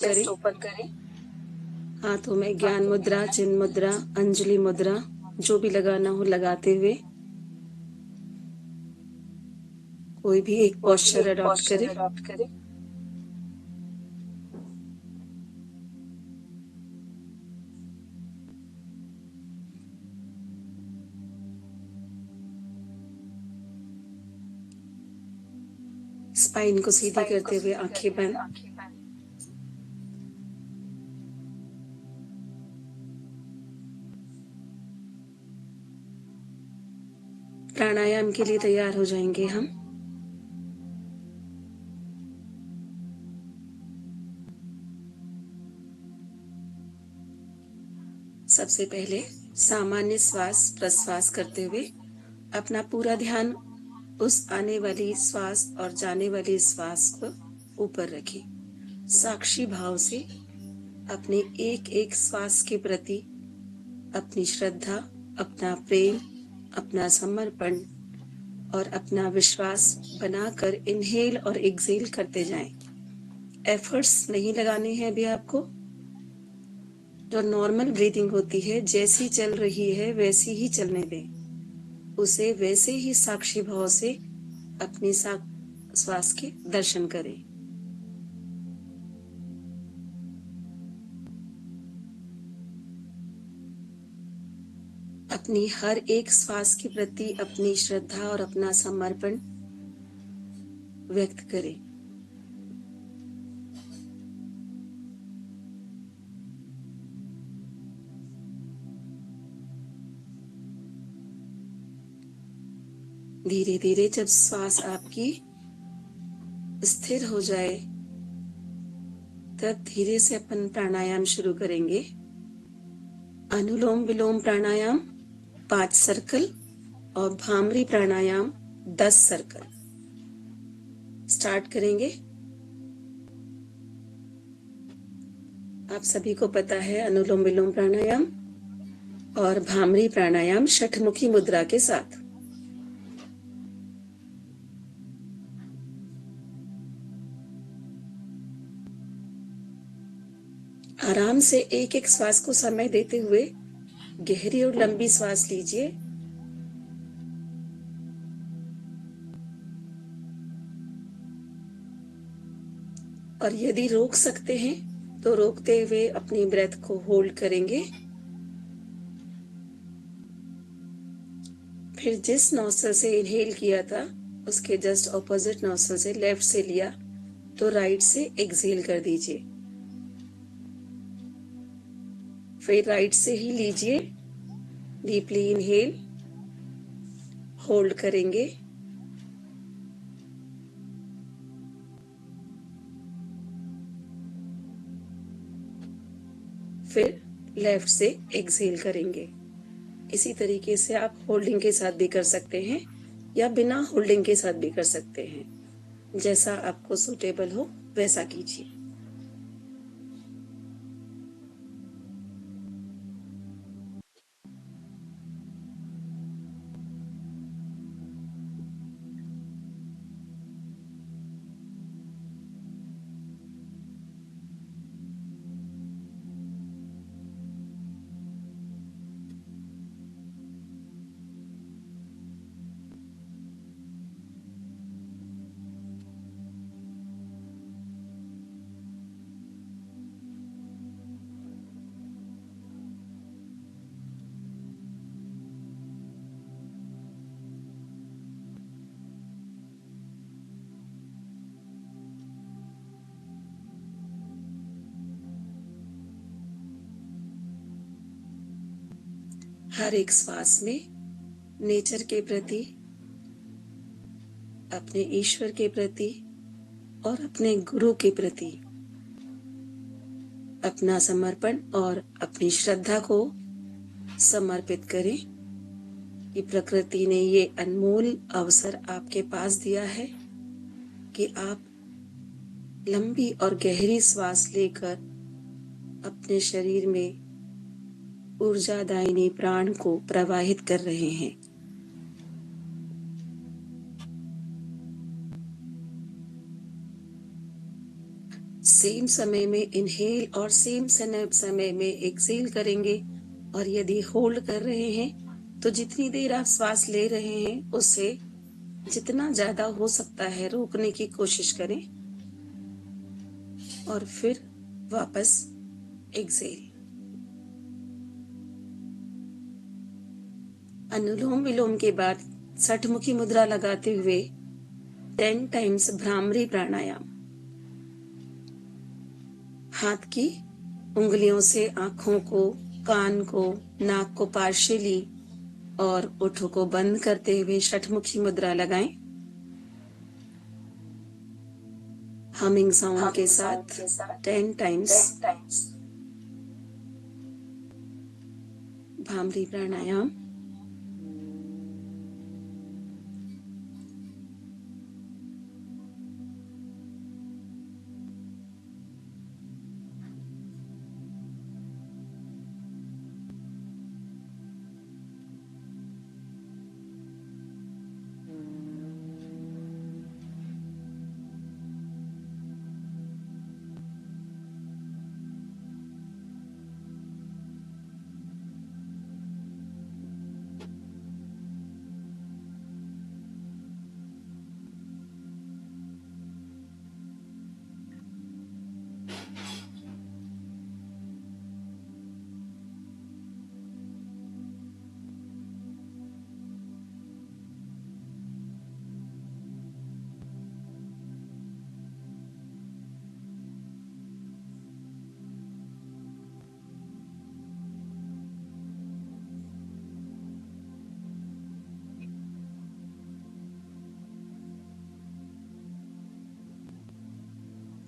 करें। हाथों में ज्ञान मुद्रा, चिन्ह मुद्रा, अंजलि मुद्रा, जो भी लगाना हो लगाते हुए कोई भी एक पोस्चर अडॉप्ट करें। स्पाइन को सीधी करते हुए आंखें बंद। प्राणायाम के लिए तैयार हो जाएंगे हम। सबसे पहले सामान्य श्वास प्रश्वास करते हुए अपना पूरा ध्यान उस आने वाली श्वास और जाने वाली श्वास को ऊपर रखें। साक्षी भाव से अपने एक एक श्वास के प्रति अपनी श्रद्धा, अपना प्रेम, अपना समर्पण और अपना विश्वास बनाकर इनहेल और एक्सहेल करते जाएं। एफर्ट्स नहीं लगाने हैं अभी आपको। जो नॉर्मल ब्रीदिंग होती है, जैसी चल रही है वैसी ही चलने दें। उसे वैसे ही साक्षी भाव से अपनी श्वास के दर्शन करें। अपनी हर एक श्वास के प्रति अपनी श्रद्धा और अपना समर्पण व्यक्त करें। धीरे धीरे जब श्वास आपकी स्थिर हो जाए तब धीरे से अपन प्राणायाम शुरू करेंगे। अनुलोम विलोम प्राणायाम 5 सर्कल और भ्रामरी प्राणायाम 10 सर्कल स्टार्ट करेंगे। आप सभी को पता है अनुलोम विलोम प्राणायाम और भ्रामरी प्राणायाम षटमुखी मुद्रा के साथ। आराम से एक एक श्वास को समय देते हुए गहरी और लंबी श्वास लीजिए। और यदि रोक सकते हैं तो रोकते हुए अपनी ब्रेथ को होल्ड करेंगे। फिर जिस नोस्ट्रल से इनहेल किया था उसके जस्ट ऑपोजिट नोस्ट्रल से लेफ्ट से लिया तो राइट से एक्सहेल कर दीजिए। फिर राइट से ही लीजिए। डीपली इनहेल, होल्ड करेंगे। फिर लेफ्ट से एक्सहेल करेंगे। इसी तरीके से आप होल्डिंग के साथ भी कर सकते हैं या बिना होल्डिंग के साथ भी कर सकते हैं। जैसा आपको सूटेबल हो वैसा कीजिए। हर एक श्वास में नेचर के प्रति, अपने ईश्वर के प्रति और अपने गुरु के प्रति अपना समर्पण और अपनी श्रद्धा को समर्पित करें कि प्रकृति ने ये अनमोल अवसर आपके पास दिया है कि आप लंबी और गहरी श्वास लेकर अपने शरीर में ऊर्जादायिनी प्राण को प्रवाहित कर रहे हैं। सेम समय में इनहेल और सेम समय में एक्सेल करेंगे। और यदि होल्ड कर रहे हैं तो जितनी देर आप श्वास ले रहे हैं उससे जितना ज्यादा हो सकता है रोकने की कोशिश करें और फिर वापस एक्सेल। अनुलोम विलोम के बाद 60 मुखी मुद्रा लगाते हुए 10 टाइम्स भ्रामरी प्राणायाम। हाथ की उंगलियों से आंखों को, कान को, नाक को पार्शियली और ओठों को बंद करते हुए षटमुखी मुद्रा लगाएं। हमिंग साउंड के साथ 10 टाइम्स भ्रामरी प्राणायाम।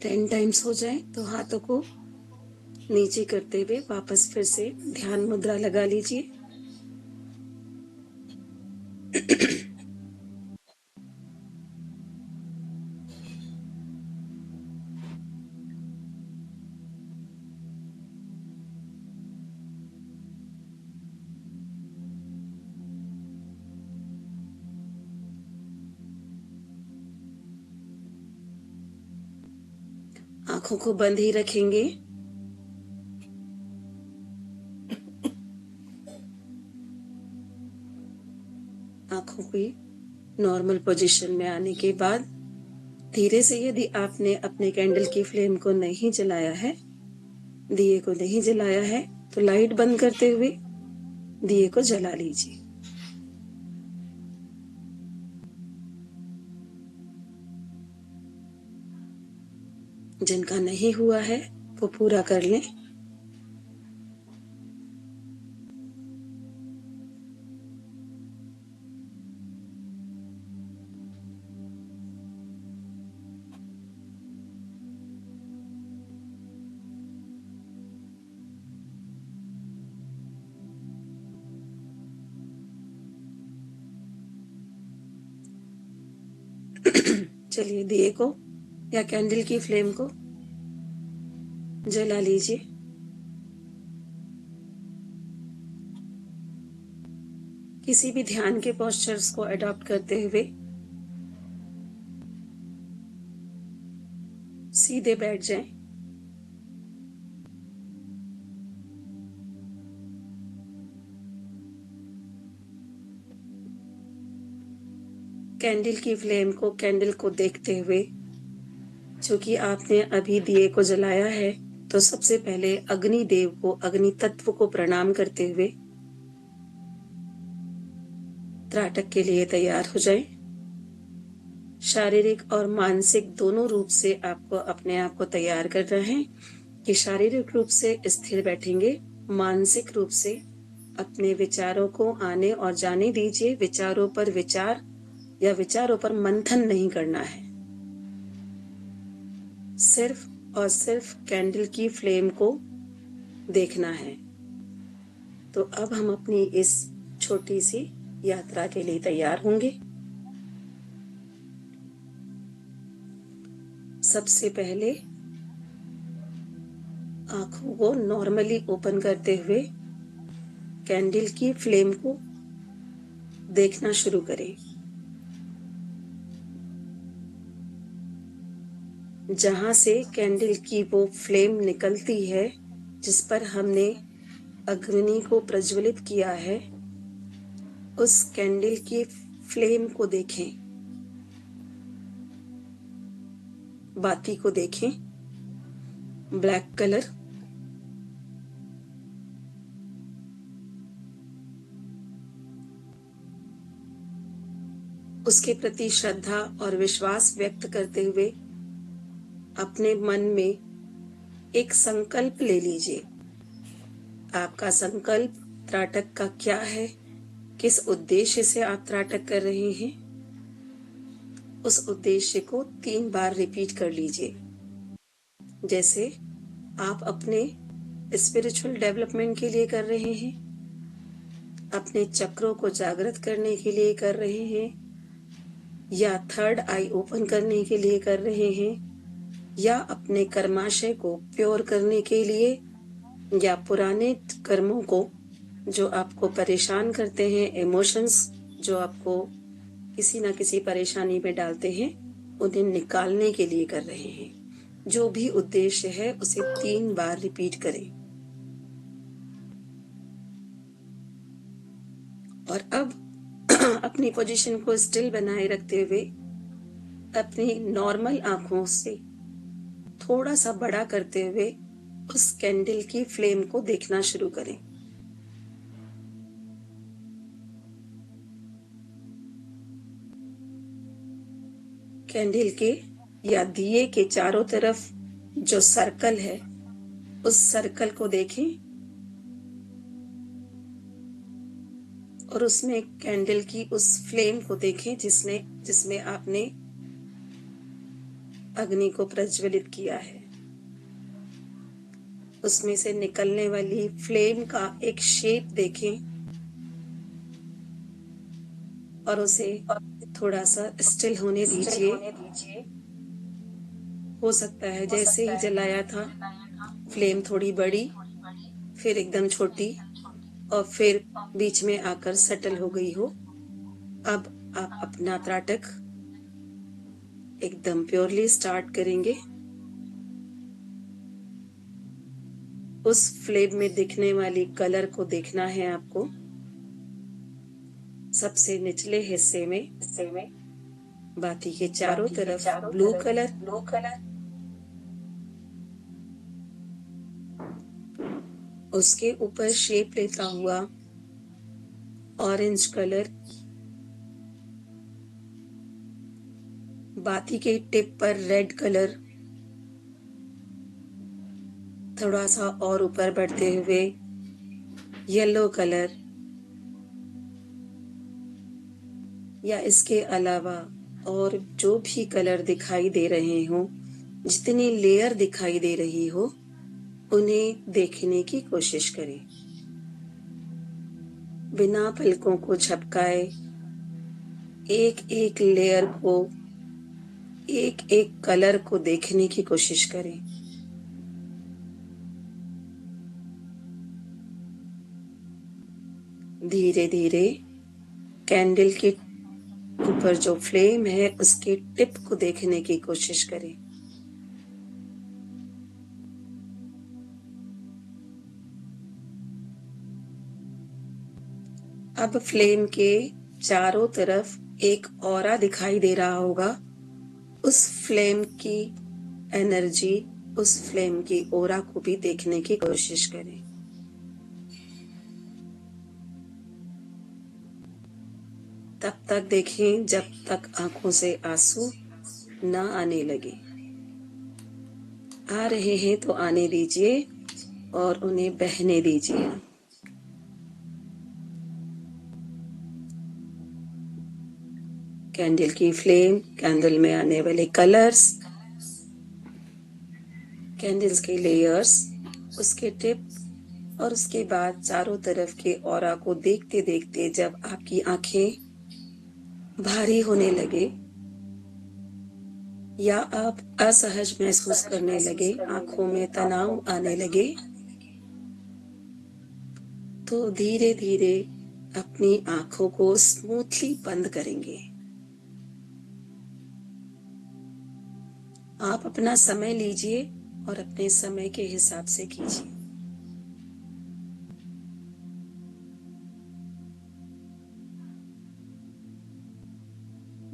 टेन टाइम्स हो जाए तो हाथों को नीचे करते हुए वापस फिर से ध्यान मुद्रा लगा लीजिए। आंखों को बंद ही रखेंगे। आंखों की नॉर्मल पोजीशन में आने के बाद धीरे से, यदि आपने अपने कैंडल की फ्लेम को नहीं जलाया है, दिए को नहीं जलाया है, तो लाइट बंद करते हुए दिए को जला लीजिए। जिनका नहीं हुआ है वो पूरा कर लें। चलिए दिए को या कैंडल की फ्लेम को जला लीजिए। किसी भी ध्यान के पोस्चर्स को अडॉप्ट करते हुए सीधे बैठ जाएं। कैंडल की फ्लेम को, कैंडल को देखते हुए, चूंकि आपने अभी दिए को जलाया है तो सबसे पहले अग्नि देव को, अग्नि तत्व को प्रणाम करते हुए त्राटक के लिए तैयार हो जाएं। शारीरिक और मानसिक दोनों रूप से आपको अपने आप को तैयार करना है कि शारीरिक रूप से स्थिर बैठेंगे, मानसिक रूप से अपने विचारों को आने और जाने दीजिए। विचारों पर विचार या विचारों पर मंथन नहीं करना है, सिर्फ और सिर्फ कैंडल की फ्लेम को देखना है। तो अब हम अपनी इस छोटी सी यात्रा के लिए तैयार होंगे। सबसे पहले आंखों को नॉर्मली ओपन करते हुए कैंडल की फ्लेम को देखना शुरू करें। जहां से कैंडल की वो फ्लेम निकलती है जिस पर हमने अग्नि को प्रज्वलित किया है, उस कैंडल की फ्लेम को देखें, बाती को देखें, ब्लैक कलर। उसके प्रति श्रद्धा और विश्वास व्यक्त करते हुए अपने मन में एक संकल्प ले लीजिए। आपका संकल्प त्राटक का क्या है, किस उद्देश्य से आप त्राटक कर रहे हैं, उस उद्देश्य को 3 बार रिपीट कर लीजिए। जैसे आप अपने स्पिरिचुअल डेवलपमेंट के लिए कर रहे हैं, अपने चक्रों को जागृत करने के लिए कर रहे हैं, या थर्ड आई ओपन करने के लिए कर रहे हैं, या अपने कर्माशय को प्योर करने के लिए, या पुराने कर्मों को जो आपको परेशान करते हैं, इमोशंस जो आपको किसी ना किसी परेशानी में डालते हैं, उन्हें निकालने के लिए कर रहे हैं। जो भी उद्देश्य है उसे 3 बार रिपीट करें। और अब अपनी पोजीशन को स्टिल बनाए रखते हुए अपनी नॉर्मल आंखों से थोड़ा सा बड़ा करते हुए उस कैंडल की फ्लेम को देखना शुरू करें। कैंडल के या दिए के चारों तरफ जो सर्कल है, उस सर्कल को देखें और उसमें कैंडल की उस फ्लेम को देखें जिसमें आपने अग्नि को प्रज्वलित किया है। उसमें से निकलने वाली फ्लेम का एक शेप देखें और उसे थोड़ा सा स्टिल होने दीजिए। हो सकता है जैसे ही जलाया था फ्लेम थोड़ी बड़ी, फिर एकदम छोटी और फिर बीच में आकर सेटल हो गई हो। अब आप अपना त्राटक एकदम प्योरली स्टार्ट करेंगे। उस फ्लेम में दिखने वाली कलर को देखना है आपको। सबसे निचले हिस्से में बाती के चारों तरफ ब्लू कलर, उसके ऊपर शेप लेता हुआ ऑरेंज कलर, बाती के टिप पर रेड कलर, थोड़ा सा और ऊपर बढ़ते हुए येलो कलर, या इसके अलावा और जो भी कलर दिखाई दे रहे हो, जितनी लेयर दिखाई दे रही हो, उन्हें देखने की कोशिश करें। बिना पलकों को झपकाए एक एक लेयर को, एक एक कलर को देखने की कोशिश करें। धीरे धीरे कैंडल के ऊपर जो फ्लेम है उसके टिप को देखने की कोशिश करें। अब फ्लेम के चारों तरफ एक ऑरा दिखाई दे रहा होगा। उस फ्लेम की एनर्जी, उस फ्लेम की ऑरा को भी देखने की कोशिश करें। तब तक देखें जब तक आंखों से आंसू ना आने लगे। आ रहे हैं तो आने दीजिए और उन्हें बहने दीजिए। कैंडल की फ्लेम, कैंडल में आने वाले कलर्स, कैंडल्स के लेयर्स, उसके टिप, और उसके बाद चारों तरफ के ऑरा को देखते देखते जब आपकी आंखें भारी होने लगे या आप असहज महसूस करने लगे, आंखों में तनाव आने लगे, तो धीरे धीरे अपनी आंखों को स्मूथली बंद करेंगे। आप अपना समय लीजिए और अपने समय के हिसाब से कीजिए।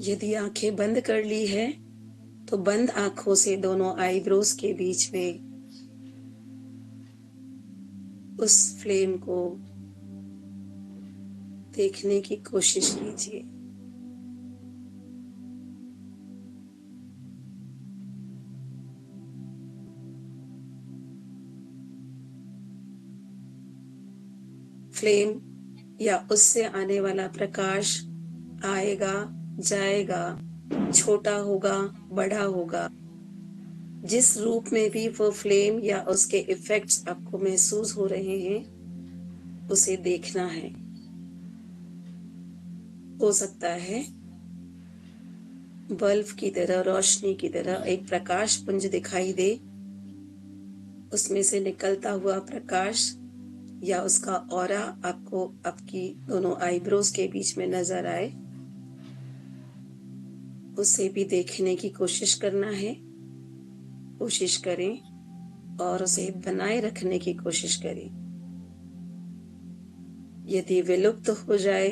यदि आंखें बंद कर ली है तो बंद आंखों से दोनों आईब्रोज के बीच में उस फ्लेम को देखने की कोशिश कीजिए। फ्लेम या उससे आने वाला प्रकाश आएगा, जाएगा, छोटा होगा, बड़ा होगा। जिस रूप में भी वो फ्लेम या उसके इफेक्ट्स आपको महसूस हो रहे हैं, उसे देखना है। हो सकता है बल्ब की तरह, रोशनी की तरह एक प्रकाश पुंज दिखाई दे, उसमें से निकलता हुआ प्रकाश या उसका ऑरा आपको आपकी दोनों आईब्रोज के बीच में नजर आए। उसे भी देखने की कोशिश करना है। कोशिश करें और उसे बनाए रखने की कोशिश करें। यदि विलुप्त हो जाए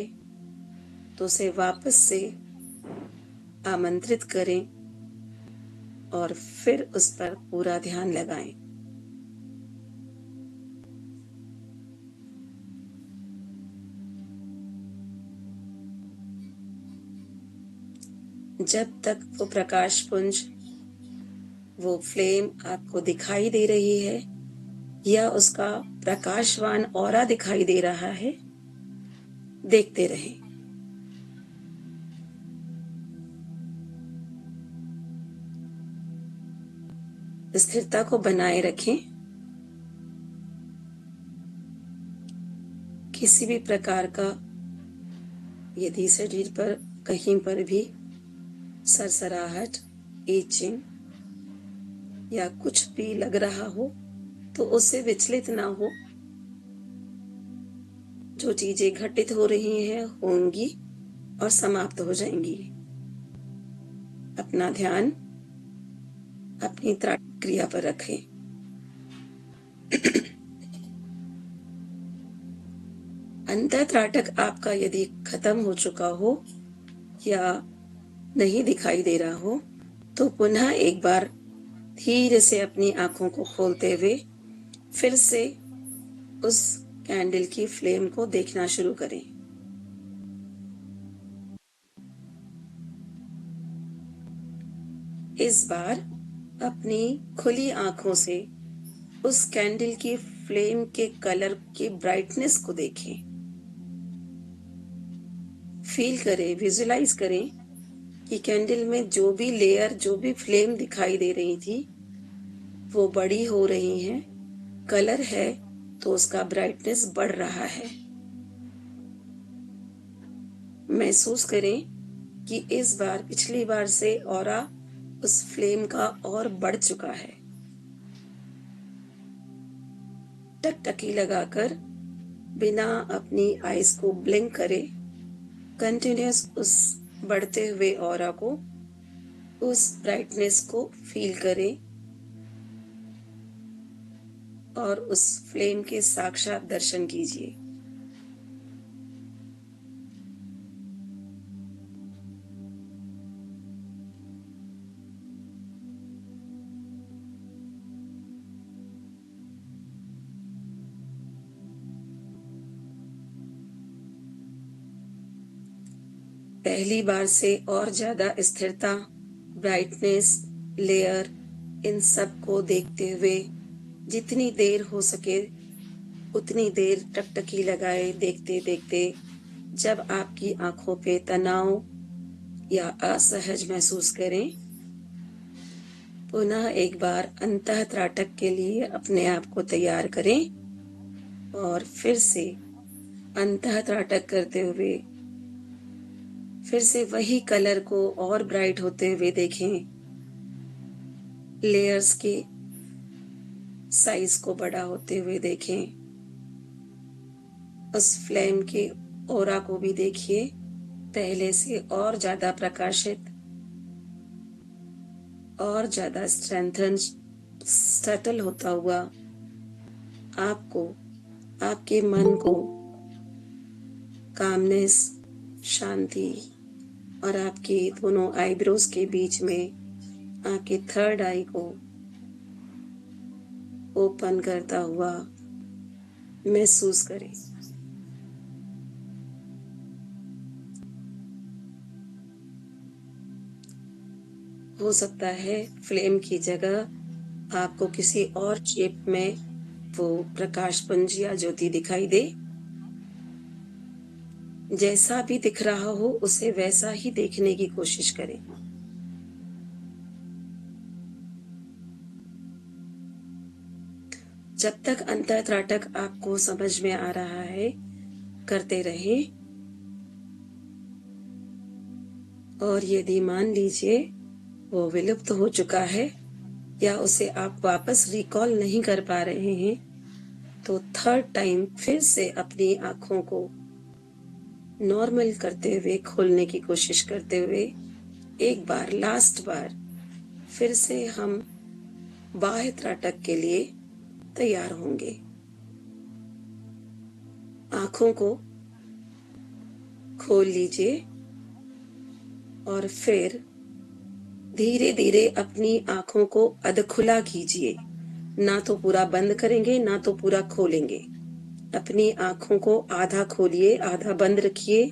तो उसे वापस से आमंत्रित करें और फिर उस पर पूरा ध्यान लगाएं। जब तक वो प्रकाश पुंज, वो फ्लेम आपको दिखाई दे रही है या उसका प्रकाशवान ऑरा दिखाई दे रहा है, देखते रहें। स्थिरता को बनाए रखें। किसी भी प्रकार का यदि शरीर पर कहीं पर भी सरसराहट, इचिंग या कुछ भी लग रहा हो तो उससे विचलित ना हो। जो चीजें घटित हो रही हैं होंगी और समाप्त हो जाएंगी। अपना ध्यान अपनी क्रिया पर रखें। अंतः त्राटक आपका यदि खत्म हो चुका हो या नहीं दिखाई दे रहा हो तो पुनः एक बार धीरे से अपनी आंखों को खोलते हुए फिर से उस कैंडल की फ्लेम को देखना शुरू करें। इस बार अपनी खुली आंखों से उस कैंडल की फ्लेम के कलर की ब्राइटनेस को देखें। फील करें, विजुलाइज करें कि कैंडल में जो भी लेयर, जो भी फ्लेम दिखाई दे रही थी वो बड़ी हो रही है। कलर है तो उसका ब्राइटनेस बढ़ रहा है। महसूस करें कि इस बार पिछली बार से ऑरा उस फ्लेम का और बढ़ चुका है। टकटकी लगाकर बिना अपनी आईज को ब्लिंक करे कंटिन्यूस उस बढ़ते हुए ऑरा को, उस ब्राइटनेस को फील करें और उस फ्लेम के साक्षात दर्शन कीजिए। पहली बार से और ज्यादा स्थिरता, ब्राइटनेस, लेयर, इन सब को देखते हुए जितनी देर हो सके उतनी देर टकटकी लगाए देखते देखते जब आपकी आंखों पे तनाव या असहज महसूस करें, पुनः एक बार अंतः त्राटक के लिए अपने आप को तैयार करें और फिर से अंतः त्राटक करते हुए फिर से वही कलर को और ब्राइट होते हुए देखें। लेयर्स के साइज को बड़ा होते हुए देखें। उस फ्लेम के ऑरा को भी देखिए, पहले से और ज्यादा प्रकाशित। और ज्यादा स्ट्रेंथन सेटल होता हुआ आपको, आपके मन को कामनेस, शांति और आपके दोनों आईब्रोज के बीच में आपके थर्ड आई को ओपन करता हुआ महसूस करें। हो सकता है फ्लेम की जगह आपको किसी और शेप में वो प्रकाश पुंज या ज्योति दिखाई दे। जैसा भी दिख रहा हो उसे वैसा ही देखने की कोशिश करें। जब तक अंतरत्राटक आपको समझ में आ रहा है, करते रहें। और यदि मान लीजिए वो विलुप्त हो चुका है या उसे आप वापस रिकॉल नहीं कर पा रहे हैं, तो थर्ड टाइम फिर से अपनी आंखों को नॉर्मल करते हुए, खोलने की कोशिश करते हुए, एक बार, लास्ट बार फिर से हम बाह्य त्राटक के लिए तैयार होंगे। आंखों को खोल लीजिए और फिर धीरे धीरे अपनी आंखों को अधखुला कीजिए। ना तो पूरा बंद करेंगे, ना तो पूरा खोलेंगे। अपनी आंखों को आधा खोलिए, आधा बंद रखिए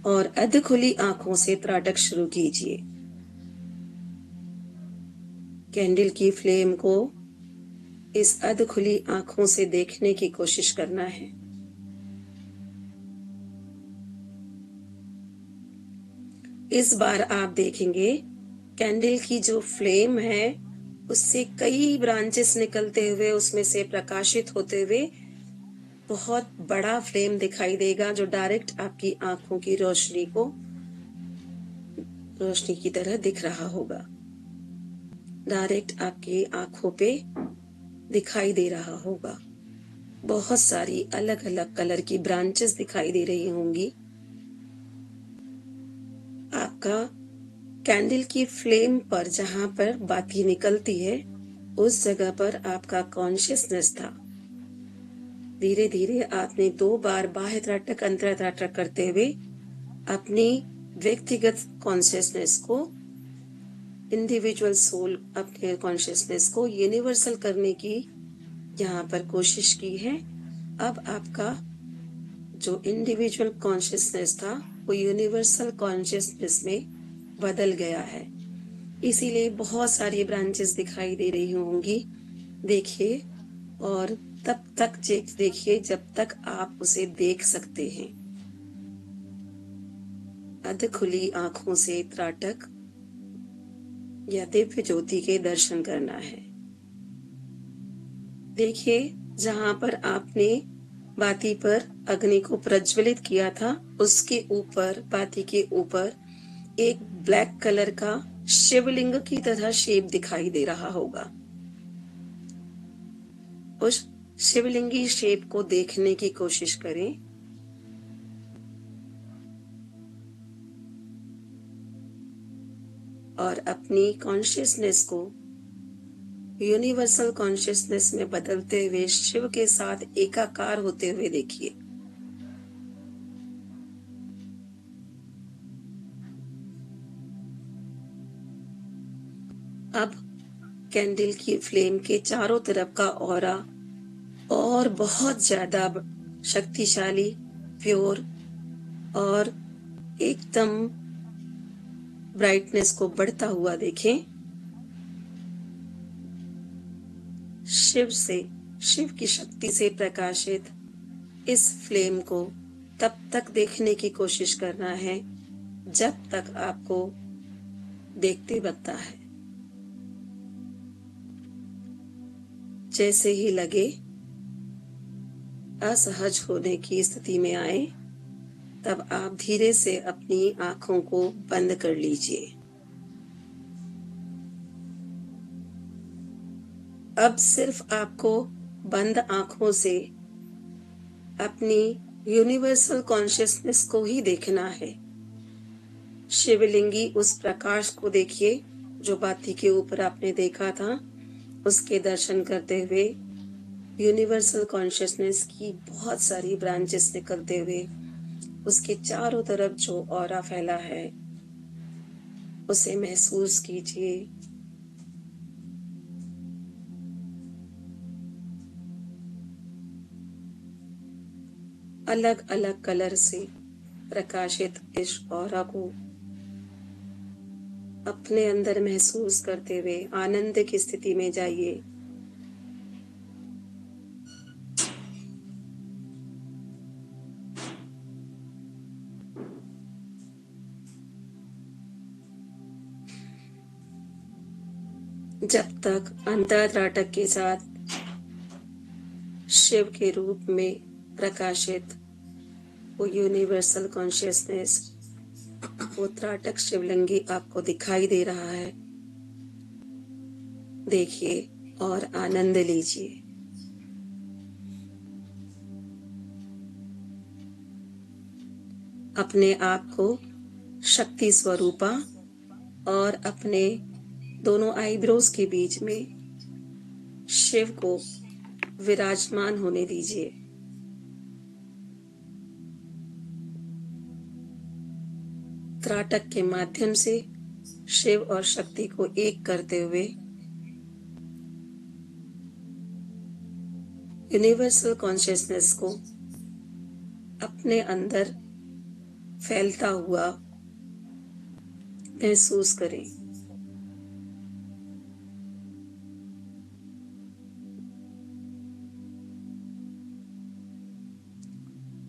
और अधखुली आंखों से त्राटक शुरू कीजिए। कैंडल की फ्लेम को इस अधखुली आंखों से देखने की कोशिश करना है। इस बार आप देखेंगे कैंडल की जो फ्लेम है उससे कई ब्रांचेस निकलते हुए, उसमें से प्रकाशित होते हुए बहुत बड़ा फ्लेम दिखाई देगा, जो डायरेक्ट आपकी आंखों की रोशनी की तरह दिख रहा होगा। डायरेक्ट आपकी आंखों पे दिखाई दे रहा होगा। बहुत सारी अलग अलग कलर की ब्रांचेस दिखाई दे रही होंगी। आपका कैंडल की फ्लेम पर जहां पर बाती निकलती है उस जगह पर आपका कॉन्शियसनेस था। धीरे धीरे आपने 2 बार बाह्य त्राटक, अंतर त्राटक करते हुए अपनी व्यक्तिगत कॉन्शियसनेस को, इंडिविजुअल सोल, अपने कॉन्शियसनेस को यूनिवर्सल करने की यहाँ पर कोशिश की है। अब आपका जो इंडिविजुअल कॉन्शियसनेस था वो यूनिवर्सल कॉन्शियसनेस में बदल गया है। इसीलिए बहुत सारी ब्रांचेस दिखाई दे रही होंगी। देखिए और तब तक देखिए जब तक आप उसे देख सकते हैं। अधखुली आंखों से त्राटक या दिव्य ज्योति के दर्शन करना है। देखिए जहां पर आपने बाती पर अग्नि को प्रज्वलित किया था उसके ऊपर, बाती के ऊपर एक ब्लैक कलर का शिवलिंग की तरह शेप दिखाई दे रहा होगा। उस शिवलिंगी शेप को देखने की कोशिश करें। और अपनी कॉन्शियसनेस को यूनिवर्सल कॉन्शियसनेस में बदलते हुए शिव के साथ एकाकार होते हुए देखिए। अब कैंडल की फ्लेम के चारों तरफ का ऑरा और बहुत ज्यादा शक्तिशाली, प्योर और एकदम ब्राइटनेस को बढ़ता हुआ देखें। शिव की शक्ति से प्रकाशित इस फ्लेम को तब तक देखने की कोशिश करना है जब तक आपको देखते लगता है। जैसे ही लगे असहज होने की स्थिति में आए तब आप धीरे से अपनी आंखों को बंद कर लीजिए। अब सिर्फ आपको बंद आंखों से अपनी यूनिवर्सल कॉन्शियसनेस को ही देखना है। शिवलिंगी उस प्रकाश को देखिए जो बाती के ऊपर आपने देखा था, उसके दर्शन करते हुए यूनिवर्सल कॉन्शियसनेस की बहुत सारी ब्रांचेस निकलते हुए उसके चारों तरफ जो ऑरा फैला है, उसे महसूस कीजिए। अलग अलग कलर से प्रकाशित इस ऑरा को अपने अंदर महसूस करते हुए आनंद की स्थिति में जाइए। जब तक अंतराटक के साथ शिव के रूप में प्रकाशित वो यूनिवर्सल कॉन्शियसनेस, वो त्राटक शिवलिंगी आपको दिखाई दे रहा है, देखिए और आनंद लीजिए। अपने आप को शक्ति स्वरूपा और अपने दोनों आईब्रोज के बीच में शिव को विराजमान होने दीजिए। त्राटक के माध्यम से शिव और शक्ति को एक करते हुए यूनिवर्सल कॉन्शियसनेस को अपने अंदर फैलता हुआ महसूस करें।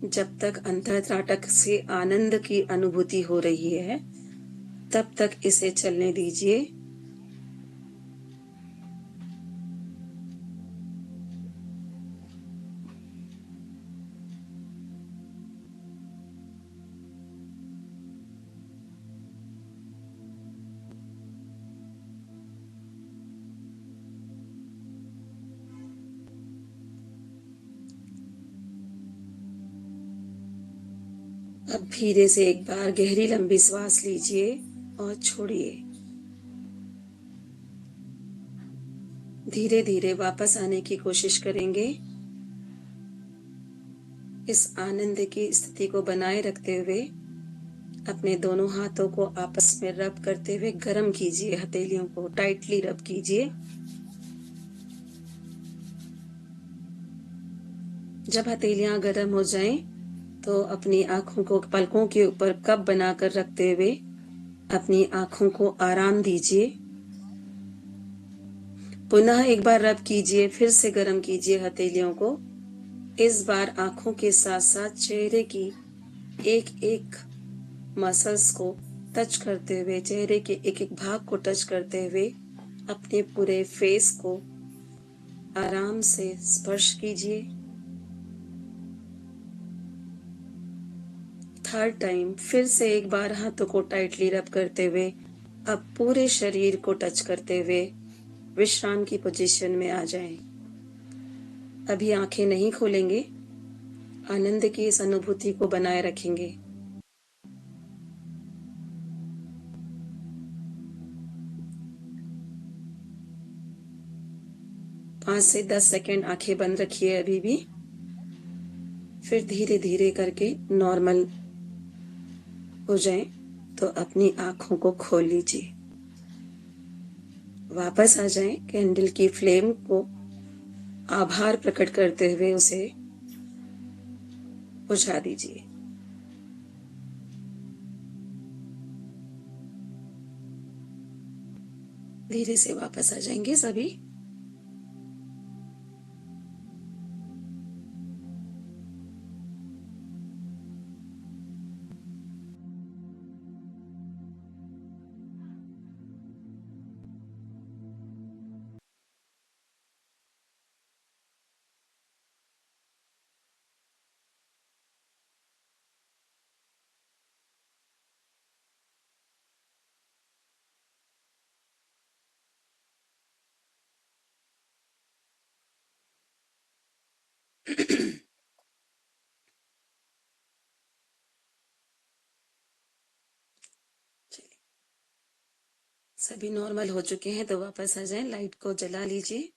जब तक अंतराटक से आनंद की अनुभूति हो रही है, तब तक इसे चलने दीजिए। अब धीरे से एक बार गहरी लंबी सांस लीजिए और छोड़िए। धीरे धीरे वापस आने की कोशिश करेंगे। इस आनंद की स्थिति को बनाए रखते हुए अपने दोनों हाथों को आपस में रब करते हुए गर्म कीजिए। हथेलियों को टाइटली रब कीजिए। जब हथेलियां गर्म हो जाएं, तो अपनी आंखों को पलकों के ऊपर कप बनाकर रखते हुए अपनी आंखों को आराम दीजिए। पुनः एक बार रब कीजिए, फिर से गर्म कीजिए हथेलियों को। इस बार आंखों के साथ साथ चेहरे की एक एक मसल्स को टच करते हुए, चेहरे के एक एक भाग को टच करते हुए अपने पूरे फेस को आराम से स्पर्श कीजिए। थर्ड टाइम फिर से एक बार हाथों को टाइटली रब करते हुए अब पूरे शरीर को टच करते हुए विश्राम की पोजीशन में आ जाएं। अभी आंखें नहीं खोलेंगे, आनंद की इस अनुभूति को बनाए रखेंगे। पांच से 10 सेकेंड आंखें बंद रखिए अभी भी। फिर धीरे धीरे करके नॉर्मल हो जाएं तो अपनी आंखों को खोल लीजिए। वापस आ जाएं। कैंडल की फ्लेम को आभार प्रकट करते हुए उसे बुझा दीजिए। धीरे से वापस आ जाएंगे सभी। सभी नॉर्मल हो चुके हैं तो वापस आ जाएं, लाइट को जला लीजिए।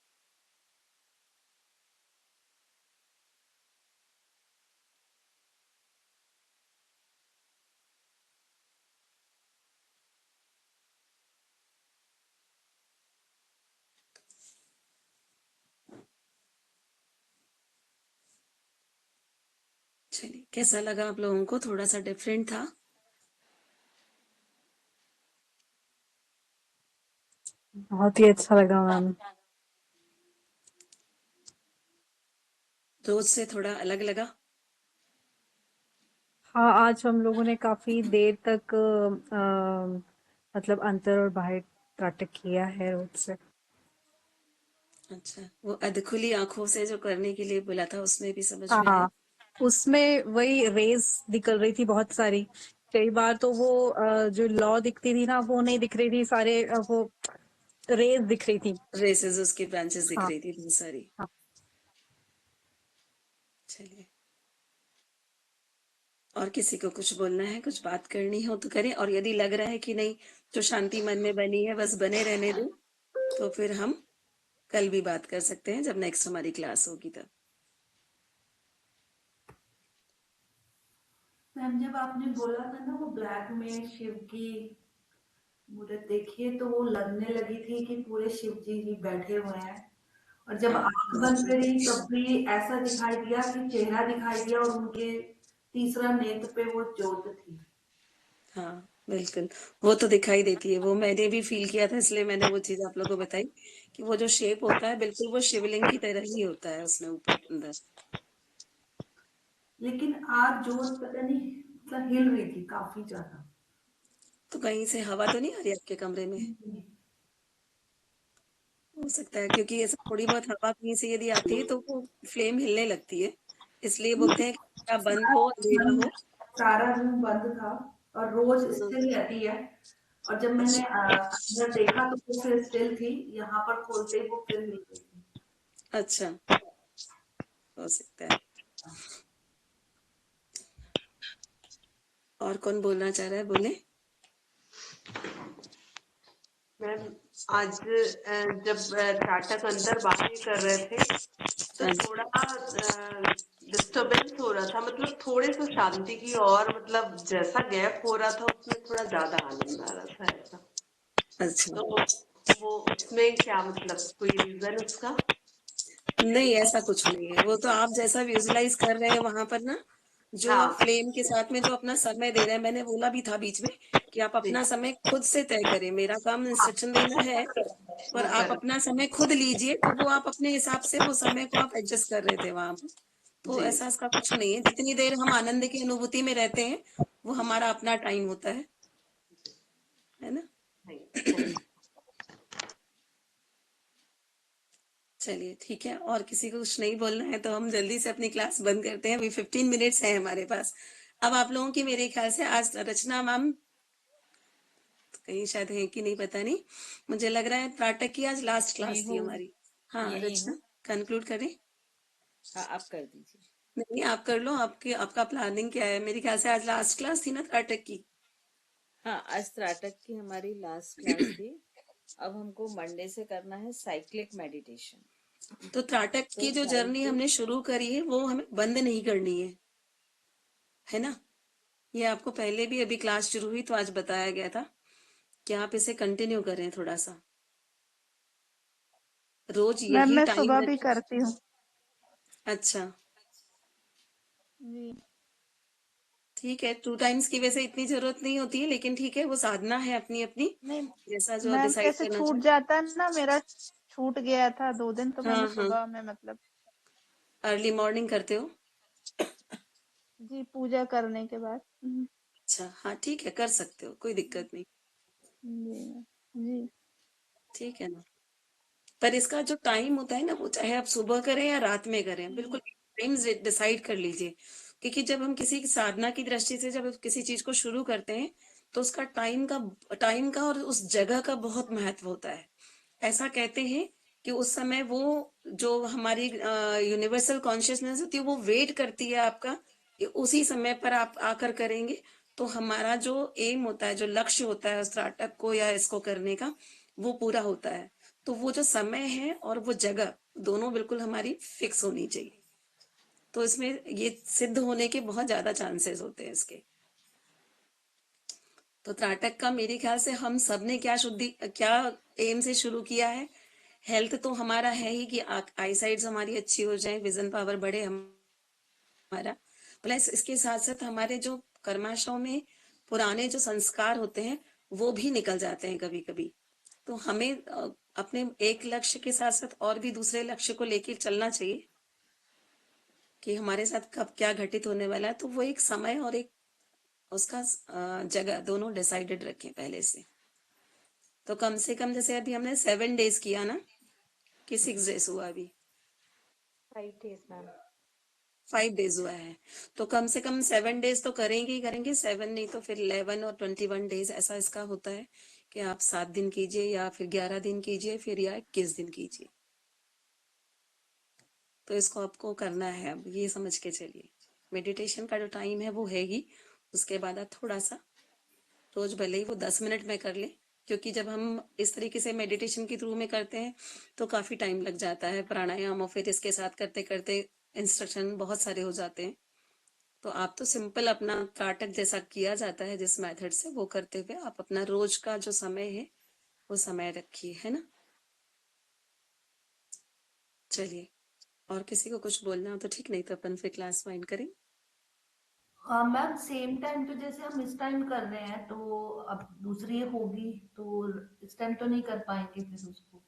चलिए, कैसा लगा आप लोगों को? थोड़ा सा डिफरेंट था। बहुत ही अच्छा लगा मैम। रोज से थोड़ा अलग लगा। हाँ, आज हम लोगों ने काफी देर तक मतलब अंतर और बाहर नाटक किया है रोज से। अच्छा, वो अधखुली आंखों से जो करने के लिए बोला था उसमें भी समझ में आया। हाँ, उसमें वही रेज निकल रही थी बहुत सारी। कई बार तो वो जो लॉ दिखती थी ना वो नहीं दिख रही थी, सारे वो रेज दिख रही थी। रेसेस उसकी ब्रांचेस दिख हाँ रही थी बहुत सारी। हाँ। चलिए, और किसी को कुछ बोलना है, कुछ बात करनी हो तो करें, और यदि लग रहा है कि नहीं, जो शांति मन में बनी है बस बने रहने दो, तो फिर हम कल भी बात कर सकते हैं जब नेक्स्ट हमारी क्लास होगी तब। मैम जब आपने बोला था ना वो ब्लैक में शिव की मूर्त देखिए तो वो लगने लगी थी कि पूरे शिव जी ही बैठे हुए हैं। और जब हाँ, आंख बंद करी तब भी ऐसा दिखाई दिया कि चेहरा दिखाई दिया और उनके तीसरा नेत्र पे वो ज्योत थी। हाँ, बिल्कुल। वो तो दिखाई देती है, वो मैंने भी फील किया था, इसलिए मैंने वो चीज आप लोगों को बताई कि वो जो शेप होता है बिल्कुल वो शिवलिंग की तरह ही होता है उसमें ऊपर अंदर। लेकिन आज ज्योत पता नहीं मतलब हिल रही थी काफी ज्यादा। तो कहीं से हवा तो नहीं आ रही आपके कमरे में? हो सकता है, क्योंकि ऐसा थोड़ी बहुत हवा कहीं से यदि आती है तो वो फ्लेम हिलने लगती है। इसलिए बोलते हैं कि क्या बंद हो, अंधेरा हो। सारा रूम बंद था और रोज हाँ, स्टिल रहती है। और जब मैंने अच्छा, अंदर देखा तो वो फिर स्टिल थी, यहाँ पर खोलते ही वो फिर हिल गई थी। अच्छा, हो सकता है। और कौन बोलना चाह रहा है, बोले। मैम आज जब नाटक अंदर बाहर कर रहे थे तो हाँ जी। थोड़ा डिस्टरबेंस हो रहा था, मतलब थोड़े से शांति की, और मतलब जैसा गैप हो रहा था उसमें थोड़ा ज्यादा आनंद आ रहा था ऐसा। अच्छा, तो वो उसमें क्या मतलब कोई रीजन उसका? नहीं ऐसा कुछ नहीं है, वो तो आप जैसा विजुलाइज कर रहे हैं वहां पर ना, जो आप हाँ फ्लेम के साथ में जो अपना समय दे रहे हैं, मैंने बोला भी था बीच में कि आप जी। अपना समय खुद से तय करें, मेरा काम हाँ इंस्ट्रक्शन देना है, पर वो आप कर अपना समय खुद लीजिए, तो वो आप अपने हिसाब से वो समय को आप एडजस्ट कर रहे थे वहां पर। तो जी। ऐसा इसका कुछ नहीं है, जितनी देर हम आनंद की अनुभूति में रहते हैं वो हमारा अपना टाइम होता है ना। नहीं, थैंक यू। चलिए ठीक है, और किसी को कुछ नहीं बोलना है तो हम जल्दी से अपनी क्लास बंद करते हैं, अभी 15 मिनट्स है हमारे पास। अब आप लोगों की मेरे ख्याल से आज रचना मैम कहीं शायद है कि नहीं पता नहीं, मुझे लग रहा है नाटक की आज लास्ट मैं क्लास थी हूँ, हमारी। हाँ यही रचना, हूँ। कंक्लूड करें। हाँ, आप कर दीजिए। नहीं आप कर लो, आपके आपका प्लानिंग क्या है? मेरे ख्याल से आज लास्ट क्लास थी ना नाटक की। हाँ, आज त्राटक की हमारी लास्ट क्लास थी। अब हमको मंडे से करना है साइक्लिक मेडिटेशन। तो त्राटक की तो जो जर्नी साइक्लिक, हमने शुरू करी है वो हमें बंद नहीं करनी है ना। ये आपको पहले भी अभी क्लास शुरू हुई तो आज बताया गया था कि आप इसे कंटिन्यू करें थोड़ा सा, रोज मैम यही मैं टाइम सुबह भी रखें। करती हूँ। अच्छा, जी। ठीक है, 2 टाइम्स की वैसे इतनी जरूरत नहीं होती है, लेकिन ठीक है, वो साधना है अपनी अपनी, नहीं जैसा जो मैम, डिसाइड जैसे करना छूट चाहे। जाता है ना मेरा, छूट गया था 2 दिन तो मैंने हाँ हाँ, सुबह में मतलब अर्ली मॉर्निंग करते हो? जी पूजा करने के बाद। अच्छा हाँ, ठीक है, कर सकते हो, कोई दिक्कत नहीं। जी मैम। जी। ठीक है ना, पर इसका जो टाइम होता है ना, वो चाहे आप सुबह करें या रात में करें, बिल्कुल टाइम डिसाइड कर लीजिए, क्योंकि जब हम किसी की साधना की दृष्टि से जब किसी चीज को शुरू करते हैं तो उसका टाइम का और उस जगह का बहुत महत्व होता है। ऐसा कहते हैं कि उस समय वो जो हमारी यूनिवर्सल कॉन्शियसनेस होती है वो वेट करती है आपका कि उसी समय पर आप आकर करेंगे, तो हमारा जो एम होता है, जो लक्ष्य होता है उस स्टार्टअप को या इसको करने का, वो पूरा होता है। तो वो जो समय है और वो जगह दोनों बिल्कुल हमारी फिक्स होनी चाहिए। तो इसमें ये सिद्ध होने के बहुत ज्यादा चांसेस होते हैं इसके। तो त्राटक का मेरे ख्याल से हम सब ने क्या एम से शुरू किया है। हेल्थ तो हमारा है ही कि आई साइड्स हमारी अच्छी हो जाए, विजन पावर बढ़े हमारा, प्लस इसके साथ साथ हमारे जो कर्माशय में पुराने जो संस्कार होते हैं वो भी निकल जाते हैं कभी कभी। तो हमें अपने एक लक्ष्य के साथ साथ और भी दूसरे लक्ष्य को लेके चलना चाहिए कि हमारे साथ कब क्या घटित होने वाला है। तो वो एक समय और एक उसका जगह दोनों डिसाइडेड रखें पहले से। तो कम से कम जैसे अभी हमने 7 डेज किया ना, कि 6 डेज हुआ, अभी 5 days, मैम। 5 डेज हुआ है। तो कम से कम 7 डेज तो करेंगे ही करेंगे, 7 नहीं तो फिर 11 और 21 डेज ऐसा इसका होता है कि आप 7 दिन कीजिए या फिर 11 दिन कीजिए फिर या 21 दिन कीजिए। तो इसको आपको करना है, अब ये समझ के चलिए। मेडिटेशन का जो टाइम है वो है ही, उसके बाद आप थोड़ा सा रोज भले ही वो 10 मिनट में कर ले, क्योंकि जब हम इस तरीके से मेडिटेशन के थ्रू में करते हैं तो काफी टाइम लग जाता है प्राणायाम, और फिर इसके साथ करते करते इंस्ट्रक्शन बहुत सारे हो जाते हैं। तो आप तो सिंपल अपना त्राटक जैसा किया जाता है जिस मेथड से, वो करते हुए आप अपना रोज का जो समय है वो समय रखिए, है ना। चलिए, और किसी को कुछ बोलना हो तो ठीक, नहीं तो अपन फिर क्लास वाइंड करें। हाँ मैम, सेम टाइम पे जैसे हम इस टाइम कर रहे हैं तो अब दूसरी होगी तो इस टाइम तो नहीं कर पाएंगे फिर उसको।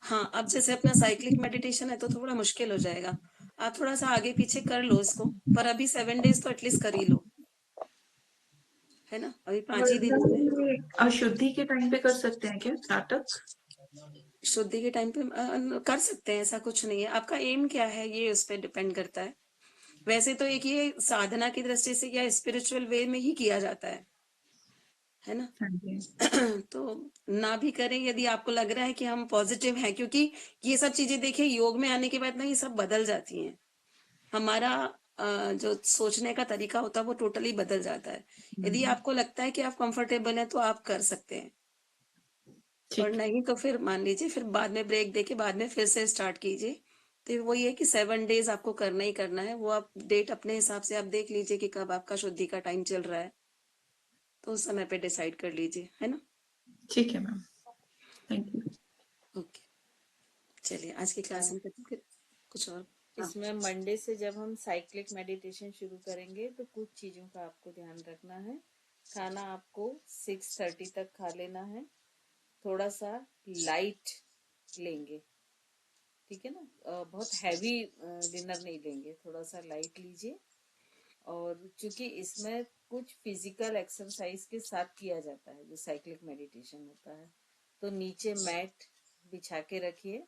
हाँ, अब जैसे अपना साइक्लिक मेडिटेशन है तो थोड़ा मुश्किल हो जाएगा, आप थोड़ा सा आगे पीछे कर लो इसको, पर अभी 7 डेज तो एटलीस्ट कर ही लो, है ना। अभी 5 ही दिन हुए। अशुद्धि के टाइम पे कर सकते हैं क्या नाटक? शुद्धि के टाइम पे कर सकते हैं, ऐसा कुछ नहीं है। आपका एम क्या है ये उस पर डिपेंड करता है। वैसे तो एक ये साधना की दृष्टि से या स्पिरिचुअल वे में ही किया जाता है ना। हाँ जी। तो ना भी करें यदि आपको लग रहा है कि हम पॉजिटिव हैं, क्योंकि ये सब चीजें देखिए योग में आने के बाद ना ये सब बदल जाती हैं। हमारा जो सोचने का तरीका होता है वो टोटली बदल जाता है। यदि आपको लगता है कि आप कंफर्टेबल हैं तो आप कर सकते हैं, और ठीक। नहीं तो फिर मान लीजिए फिर बाद में ब्रेक देके बाद में फिर से स्टार्ट कीजिए। तो वो ये है कि 7 डेज आपको करना ही करना है। वो आप डेट अपने हिसाब से आप देख लीजिए कि कब आपका शुद्धि का टाइम चल रहा है, तो उस समय पे डिसाइड कर लीजिए, है ना। ठीक है मैम, थैंक यू। ओके, चलिए आज की क्लास में फिर कुछ और। हाँ, इसमें मंडे से जब हम साइक्लिक मेडिटेशन शुरू करेंगे तो कुछ चीजों का आपको ध्यान रखना है। खाना आपको 6:30 तक खा लेना है। थोड़ा सा लाइट लेंगे, ठीक है ना। बहुत हैवी डिनर नहीं लेंगे, थोड़ा सा लाइट लीजिए। और चूंकि इसमें कुछ फिजिकल एक्सरसाइज के साथ किया जाता है जो साइक्लिक मेडिटेशन होता है, तो नीचे मैट बिछा के रखिए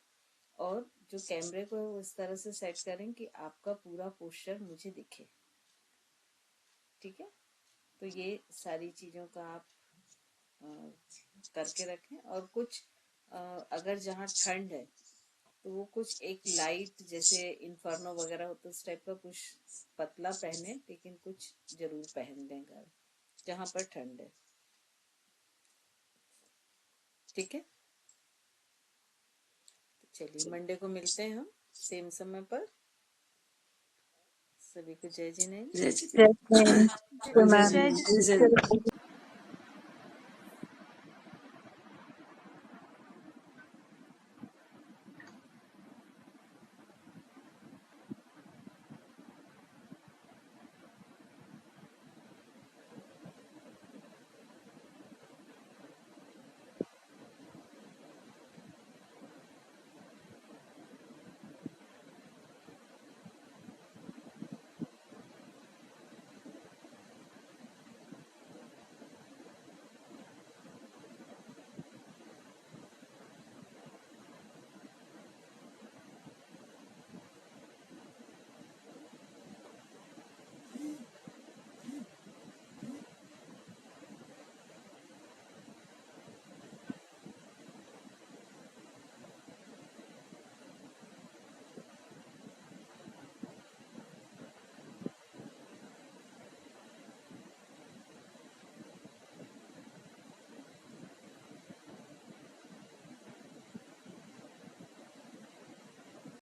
और जो कैमरे को है वो इस तरह से सेट करें कि आपका पूरा पोस्चर मुझे दिखे, ठीक है। तो ये सारी चीजों का आप अ, करके रखें। और कुछ अगर जहाँ ठंड है तो वो कुछ एक लाइट जैसे इन्फर्नो वगैरह होता है उस टाइप का कुछ पतला पहने, लेकिन कुछ जरूर पहन लें घर जहाँ पर ठंड है, ठीक है। तो चलिए मंडे को मिलते हैं हम सेम समय पर। सभी को जय जिनेन्द्र। जय जी जय जय मैम। जी।